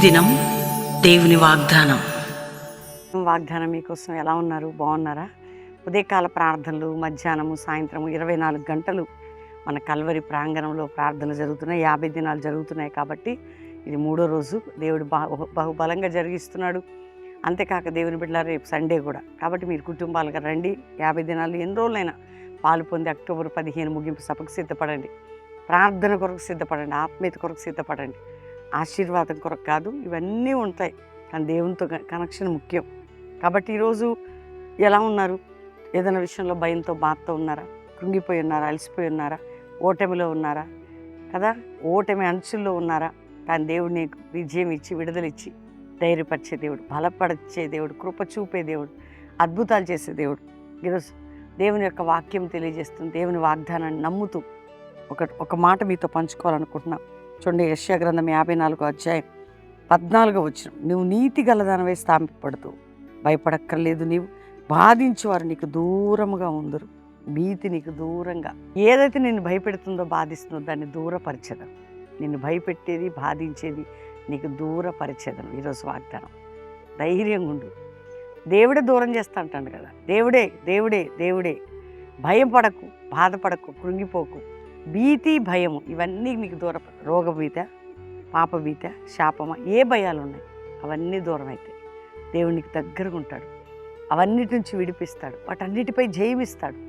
దినం దేవుని వాగ్దానం. వాగ్దానం మీకోసం ఎలా ఉన్నారు? బాగున్నారా? ఉదయకాల ప్రార్థనలు మధ్యాహ్నము సాయంత్రము 24 గంటలు మన కల్వరి ప్రాంగణంలో ప్రార్థనలు జరుగుతున్నాయి. 50 దినాలు జరుగుతున్నాయి కాబట్టి ఇది 3వ రోజు. దేవుడు బహుబలంగా జరిగిస్తున్నాడు. అంతేకాక దేవుని బిడ్డలారా రేపు సండే కూడా, కాబట్టి మీరు కుటుంబాలుగా రండి. 50 దినాలు ఎన్ని రోజులైనా పాలు పొంది అక్టోబర్ 15 ముగింపు సభకు సిద్ధపడండి. ప్రార్థన కొరకు సిద్ధపడండి, ఆత్మీయత కొరకు సిద్ధపడండి. ఆశీర్వాదం కొరకు కాదు, ఇవన్నీ ఉంటాయి, కానీ దేవునితో కనెక్షన్ ముఖ్యం. కాబట్టి ఈరోజు ఎలా ఉన్నారు? ఏదైనా విషయంలో భయంతో బాధతో ఉన్నారా? కృంగిపోయి ఉన్నారా? అలసిపోయి ఉన్నారా? ఓటమిలో ఉన్నారా? కదా, ఓటమి అంచుల్లో ఉన్నారా? కానీ దేవుడు నీకు విజయం ఇచ్చి విడుదలిచ్చి ధైర్యపరిచే దేవుడు, బలపరిచే దేవుడు, కృప చూపే దేవుడు, అద్భుతాలు చేసే దేవుడు. ఈరోజు దేవుని యొక్క వాక్యం తెలియజేస్తుంది. దేవుని వాగ్దానాన్ని నమ్ముతూ ఒక మాట మీతో పంచుకోవాలనుకుంటున్నాం. చూడండి, యెషయా గ్రంథం 54వ అధ్యాయం 14వ వచనం. నువ్వు నీతి గలదానవై స్థాపింపబడుతూ భయపడక్కర్లేదు. నీవు బాధించేవారు నీకు దూరముగా ఉందరు, భీతి నీకు దూరంగా. ఏదైతే నిన్ను భయపెడుతుందో బాధిస్తుందో దాన్ని దూరపరిచేదను. నిన్ను భయపెట్టేది బాధించేది నీకు దూరపరిచేదను. ఈరోజు వాగ్దానం. ధైర్యంగా ఉండు. దేవుడే దూరం చేస్తా అంటాడు కదా. దేవుడే దేవుడే దేవుడే. భయపడకు, బాధపడకు, కృంగిపోకు. భీతి, భయము ఇవన్నీ నీకు దూరం. రోగభీత, పాపభీత, శాపమ, ఏ భయాలు ఉన్నాయి అవన్నీ దూరం అవుతాయి. దేవునికి దగ్గరగా ఉంటాడు, అవన్నిటి నుంచి విడిపిస్తాడు, వాటన్నిటిపై జయమిస్తాడు.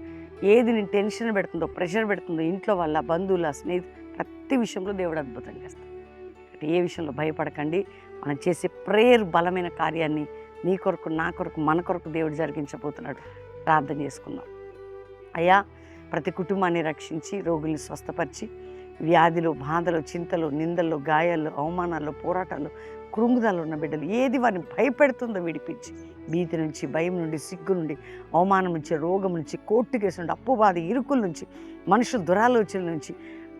ఏది నేను టెన్షన్ పెడుతుందో, ప్రెషర్ పెడుతుందో, ఇంట్లో వల్ల, బంధువుల, స్నేహితులు, ప్రతి విషయంలో దేవుడు అద్భుతం చేస్తాడు. ఏ విషయంలో భయపడకండి. మనం చేసే ప్రేయర్ బలమైన కార్యాన్ని నీ కొరకు, నా కొరకు, మన కొరకు దేవుడు జరిగించబోతున్నాడు. ప్రార్థన చేసుకుందాం. అయ్యా, ప్రతి కుటుంబాన్ని రక్షించి, రోగుల్ని స్వస్థపరిచి, వ్యాధిలో, బాధలో, చింతలో, నిందల్లో, గాయాల్లో, అవమానాల్లో, పోరాటాల్లో, కృంగుదల్లో ఉన్న బిడ్డలు ఏది వారిని భయపెడుతుందో విడిపించి, భీతి నుంచి, భయం నుండి, సిగ్గు నుండి, అవమానం నుంచి, రోగం నుంచి, కోర్టు కేసు నుండి, అప్పు బాధ, ఇరుకుల నుంచి, మనుషుల దురాలోచనల నుంచి,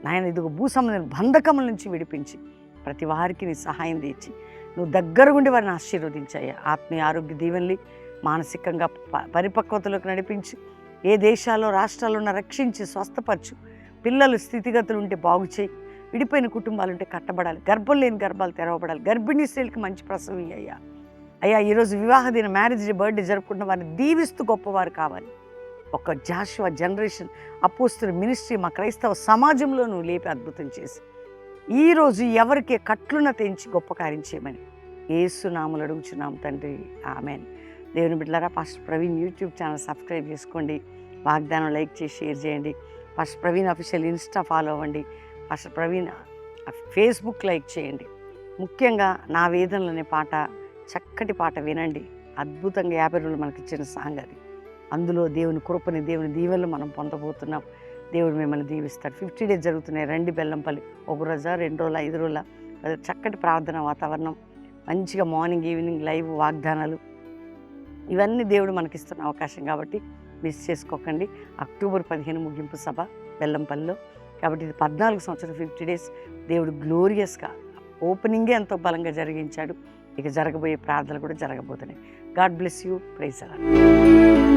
నాయన ఇదిగో భూసంబంధమైన బంధకముల నుంచి విడిపించి ప్రతి వారికి నీ సహాయం తెచ్చి నువ్వు దగ్గరగుండి వారిని ఆశీర్వదించాయా. ఆత్మీయ ఆరోగ్య దీవెనలి, మానసికంగా పరిపక్వతలోకి నడిపించి, ఏ దేశాల్లో రాష్ట్రాల్లో ఉన్న రక్షించి స్వస్థపరచు. పిల్లలు స్థితిగతులు ఉంటే బాగు చేయి. విడిపోయిన కుటుంబాలు ఉంటే కట్టబడాలి. గర్భం లేని గర్భాలు తెరవబడాలి. గర్భిణీ స్త్రీలకి మంచి ప్రసవం అయ్యా. అయ్యా, ఈరోజు వివాహ దిన, మ్యారేజ్ డే, బర్త్డే జరుపుకుంటున్న వారిని దీవిస్తూ గొప్పవారు కావాలి. ఒక జాషువా జనరేషన్ అపోస్తుల మినిస్ట్రీ మా క్రైస్తవ సమాజంలో నువ్వు లేపి అద్భుతం చేసి, ఈరోజు ఎవరికి కట్లున్న తెంచి గొప్ప కార్యం చేయమని యేసు నామములో అడుగుచున్నాం తండ్రి, ఆమెన్. దేవుని బిడ్డలారా, pastor Praveen YouTube channel subscribe చేసుకోండి. వాగ్దానం లైక్ చేసి షేర్ చేయండి. Pastor Praveen official Insta follow అవ్వండి. పాస్టర్ ప్రవీణ్ ఫేస్బుక్ లైక్ చేయండి. ముఖ్యంగా నా వేదనలు అనే పాట, చక్కటి పాట వినండి. అద్భుతంగా 50 రోజులు మనకి ఇచ్చిన సాంగ్ అది. అందులో దేవుని కృపని, దేవుని దీవెనలు మనం పొందబోతున్నాం. దేవుడు మిమ్మల్ని దీవిస్తాడు. 50 డేస్ జరుగుతున్నాయి. రండి బెల్లంపల్లి. 1 రోజా, 2 రోజుల, 5 రోజుల చక్కటి ప్రార్థన వాతావరణం, మంచిగా మార్నింగ్ ఈవినింగ్ లైవ్ వాగ్దానాలు, ఇవన్నీ దేవుడు మనకిస్తున్న అవకాశం. కాబట్టి మిస్ చేసుకోకండి. అక్టోబర్ 15 ముగింపు సభ బెల్లంపల్లిలో. కాబట్టి ఇది 14 సంవత్సరాలు 50 డేస్ దేవుడు గ్లోరియస్గా ఓపెనింగే ఎంతో బలంగా జరిగించాడు. ఇక జరగబోయే ప్రార్థనలు కూడా జరగబోతున్నాయి. God bless you. ప్రైజ్ అలాడ్.